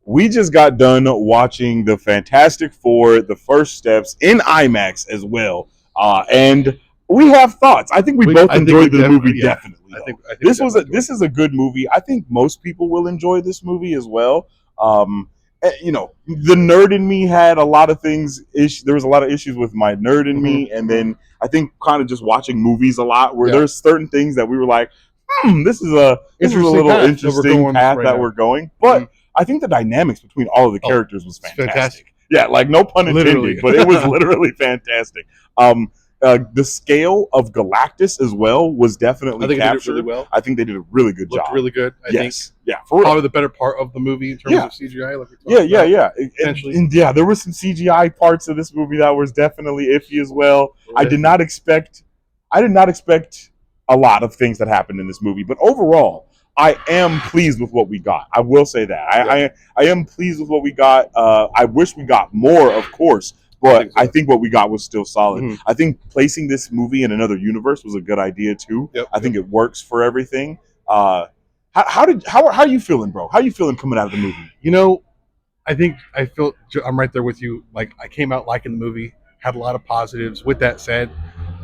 we just got done watching the Fantastic Four, the first steps in IMAX as well, and we have thoughts. I think we both enjoyed the movie definitely. I think this is a good movie. I think most people will enjoy this movie as well. You know, the nerd in me had a lot of things. There was a lot of issues with my nerd in me, and then I think kind of just watching movies a lot, where there's certain things that we were like, this is a little interesting path that we're going, but. I think the dynamics between all of the characters was fantastic. Yeah, like no pun intended, but it was literally fantastic. The scale of Galactus as well was definitely captured. Really well. I think they did a really good job. Really good. I think. Yeah, for probably the better part of the movie in terms of CGI. Like yeah. There were some CGI parts of this movie that was definitely iffy as well. I did not expect a lot of things that happened in this movie, but overall. I am pleased with what we got. I will say that. I am pleased with what we got. I wish we got more, of course, but I think what we got was still solid. I think placing this movie in another universe was a good idea too. I think it works for everything. How are you feeling, bro? How are you feeling coming out of the movie? You know, I'm right there with you. Like, I came out liking the movie, had a lot of positives. With that said,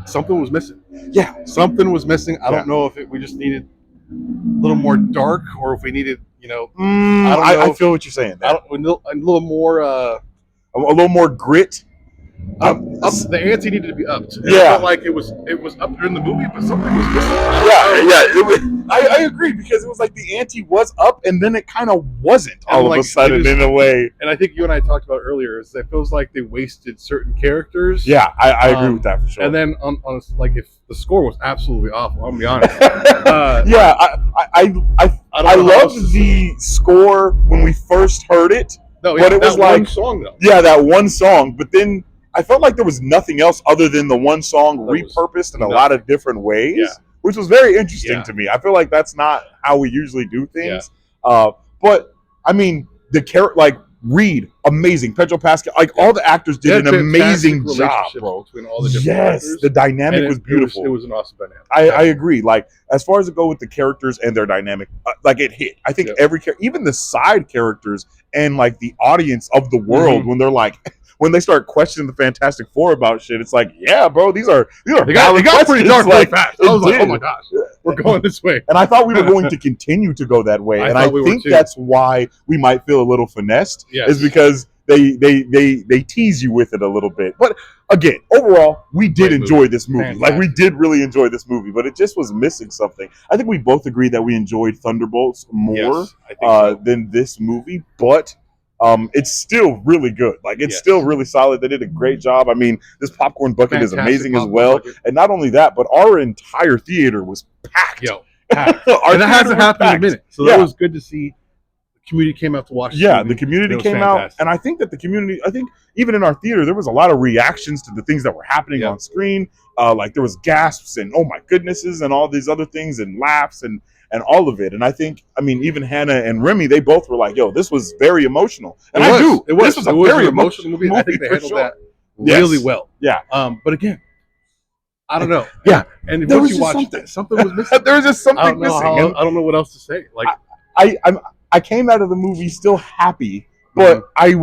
something was missing. Yeah, something was missing. I don't know if we just needed a little more dark, or if we needed, I feel what you're saying. A little more grit. The ante needed to be upped. And I felt like it was up during the movie, but something was missing. I agree, because it was like the ante was up, and then it kind of wasn't all of a sudden in a way. And I think you and I talked about earlier, is that it feels like they wasted certain characters. Yeah, I agree with that for sure. And then on like, if the score was absolutely awful, I'm gonna be honest. I loved the score when we first heard it. No, but it was like one song though. Yeah, that one song. But then I felt like there was nothing else other than the one song repurposed in a lot of different ways, which was very interesting to me. I feel like that's not how we usually do things. But I mean, Reed, amazing. Pedro Pascal, all the actors did an amazing job, bro. Between all the different characters. The dynamic was beautiful. It was an awesome dynamic. I agree. Like, as far as it go with the characters and their dynamic, it hit. I think every character, even the side characters and like the audience of the world, when they're like, when they start questioning the Fantastic Four about shit, it's like, yeah, bro, these are they got pretty dark really fast. I was like, oh my gosh, we're going this way. And I thought we were going to continue to go that way. And I think that's why we might feel a little finessed, is because they tease you with it a little bit. But again, overall, we did enjoy this movie. Fantastic. Like, we did really enjoy this movie, but it just was missing something. I think we both agreed that we enjoyed Thunderbolts more than this movie, but it's still really good. Like, it's still really solid. They did a great job. I mean, this popcorn bucket is amazing as well. And not only that, but our entire theater was packed. Packed. And that hasn't happened in a minute. So that was good to see. The community came out to watch. The community came out. And I think that even in our theater, there was a lot of reactions to the things that were happening on screen. Like, there was gasps and oh my goodnesses and all these other things and laughs and all of it. And I think, even Hannah and Remy, they both were like, yo, this was very emotional. And this was a very emotional movie. I think they handled that really well. Yeah. But again, I don't know. Yeah. And once you watch something was missing. There was just something missing. I don't know what else to say. Like, I came out of the movie still happy, but I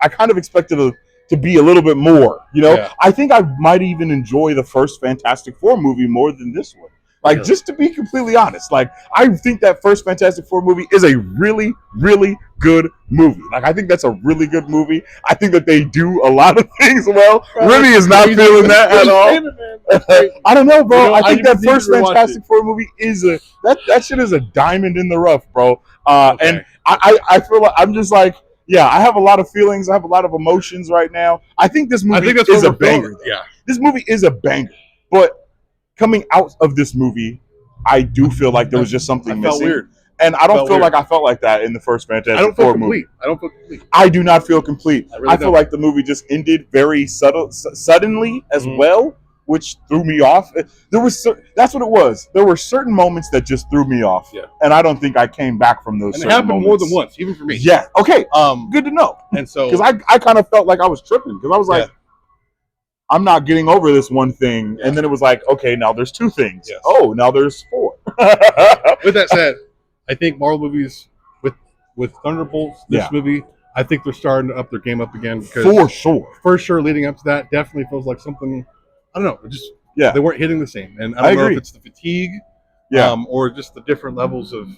kind of expected to be a little bit more, I think I might even enjoy the first Fantastic Four movie more than this one. Like, just to be completely honest, like, I think that first Fantastic Four movie is a really, really good movie. Like, I think that's a really good movie. I think that they do a lot of things well. Remy is not feeling that at all. I don't know, bro. I think that first Fantastic Four movie is that shit is a diamond in the rough, bro. And I feel like I'm just like, I have a lot of feelings. I have a lot of emotions right now. I think this movie is a banger. This movie is a banger. But coming out of this movie, I do feel like there was just something missing. Weird. And I don't feel like I felt like that in the first Fantastic Four movie. I don't feel complete. I do not feel complete. I feel like the movie just ended very suddenly as well, which threw me off. That's what it was. There were certain moments that just threw me off. And I don't think I came back from those certain moments. And it happened more than once, even for me. Yeah. Okay. Good to know. And so, because I kind of felt like I was tripping, because I was like, I'm not getting over this one thing. And then it was like, okay, now there's two things. Oh, now there's four. With that said, I think Marvel movies, with with Thunderbolts, this movie, I think they're starting to up their game up again. Because for sure, leading up to that, definitely feels like something. I don't know, just they weren't hitting the same, and I don't know if it's the fatigue, or just the different levels of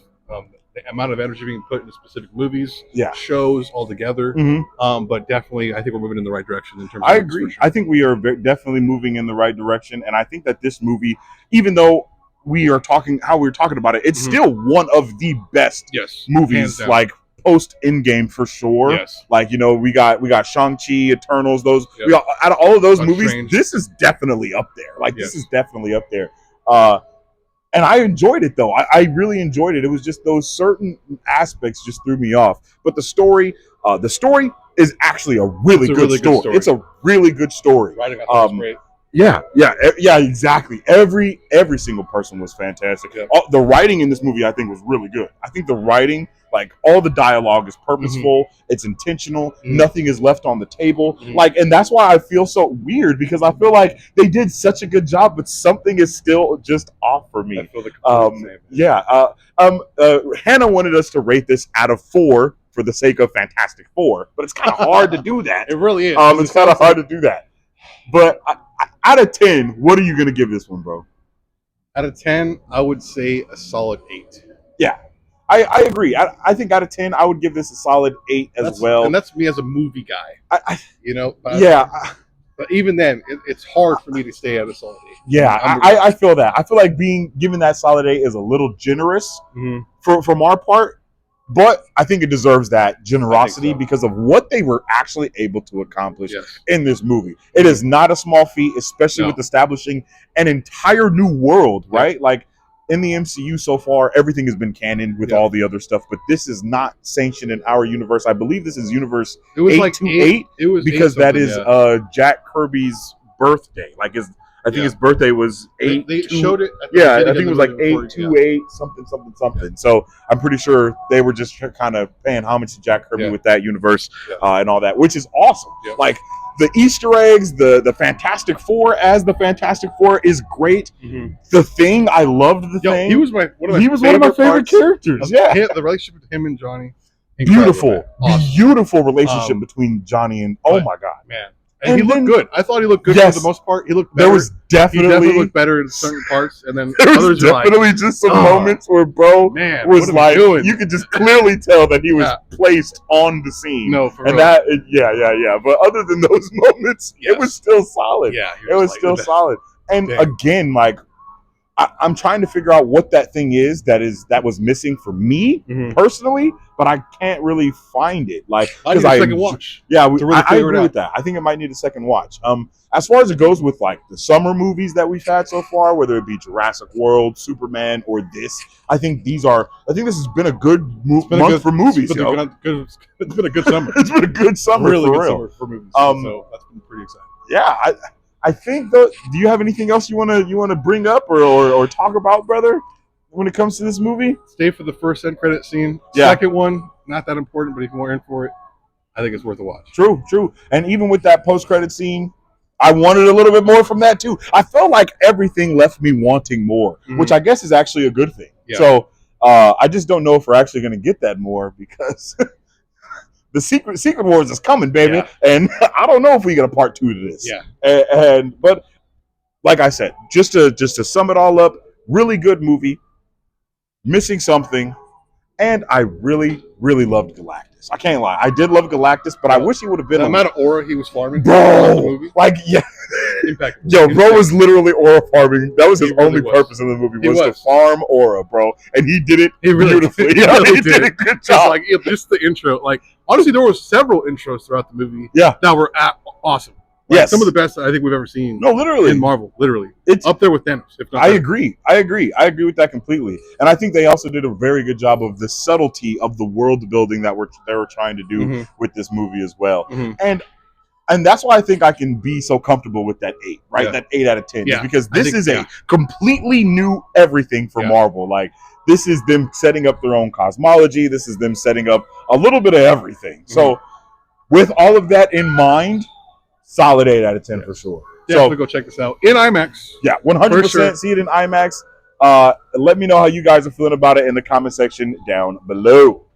the amount of energy being put into specific movies, shows altogether. But definitely, I think we're moving in the right direction in terms of I agree. Sure. I think we are definitely moving in the right direction, and I think that this movie, even though we're talking about it, it's still one of the best movies, like post-Endgame for sure. Like, we got Shang-Chi, Eternals, those we got, out of all of those movies, this is definitely up there. Like, this is definitely up there. And I enjoyed it, though. I really enjoyed it. It was just those certain aspects just threw me off. But the story is actually a really good story. It's a really good story. Writing was great. Yeah, exactly. Every single person was fantastic. The writing in this movie, I think, was really good. I think the writing, like, all the dialogue is purposeful. It's intentional. Nothing is left on the table. Like, and that's why I feel so weird, because I feel like they did such a good job, but something is still just off for me. I feel the Hannah wanted us to rate this out of 4 for the sake of Fantastic Four, but it's kind of hard to do that. It really is. It's kind of hard to do that. But out of 10, what are you going to give this one, bro? Out of 10, I would say a solid 8. Yeah, I agree. I think out of 10, I would give this a solid 8 as well. And that's me as a movie guy. But even then, it's hard for me to stay at a solid 8. Yeah, I feel that. I feel like being given that solid 8 is a little generous from our part. But I think it deserves that generosity because of what they were actually able to accomplish in this movie. It is not a small feat, especially with establishing an entire new world, right? Like, in the MCU so far, everything has been canon with all the other stuff, but this is not sanctioned in our universe. I believe this is universe 828. It was because that is Jack Kirby's birthday. Like, I think his birthday was 8. They showed it. I think it was like 828 something. So I'm pretty sure they were just kind of paying homage to Jack Kirby with that universe and all that, which is awesome. Like, the Easter eggs, the Fantastic Four as the Fantastic Four is great. The Thing, I loved the Thing. He was one of my favorite characters. The relationship with him and Johnny, beautiful relationship between Johnny and my god, man. And he looked good. I thought he looked good for the most part. He looked better. There was definitely looked better in certain parts, and then there was definitely just some moments where was like, you could just clearly tell that he was placed on the scene. No, for real. That, But other than those moments, it was still solid. Yeah, it was still solid. And again, like, I'm trying to figure out what that thing is that was missing for me personally, but I can't really find it. Like, because I second watch. Yeah, I agree with that. I think it might need a second watch. As far as it goes with, like, the summer movies that we've had so far, whether it be Jurassic World, Superman, or this, I think this has been a good month for movies. It's been a good summer. It's been a good summer, really for good real. Summer for movies. So that's been pretty exciting. Yeah, I think, though, do you have anything else you wanna bring up or talk about, brother, when it comes to this movie? Stay for the first end credit scene. Second one, not that important, but if you want in for it, I think it's worth a watch. True. And even with that post-credit scene, I wanted a little bit more from that too. I felt like everything left me wanting more, which I guess is actually a good thing. Yeah. So I just don't know if we're actually going to get that more, because the Secret Wars is coming, baby, and I don't know if we get a part 2 to this. Yeah. But like I said, just to sum it all up, really good movie. Missing something. And I really, really loved Galactus. I can't lie. I did love Galactus, but I wish he would have been... The amount of aura he was farming. Bro! Like, Impact. Yo, bro was literally aura farming. That was his only purpose in the movie, was to farm aura, bro. And he did it beautifully. He did a good job. Just the intro. Like, honestly, there were several intros throughout the movie that were awesome. Like, some of the best I think we've ever seen. No, literally. In Marvel, literally. It's up there with Thanos. If not I agree with that completely. And I think they also did a very good job of the subtlety of the world building that they were trying to do with this movie as well. And that's why I think I can be so comfortable with that 8, right? Yeah. That 8 out of 10. Yeah. Because this is a completely new everything for Marvel. Like, this is them setting up their own cosmology. This is them setting up a little bit of everything. So with all of that in mind, solid 8 out of 10 for sure. Definitely go check this out in IMAX. Yeah, 100%. Sure. See it in IMAX. Let me know how you guys are feeling about it in the comment section down below.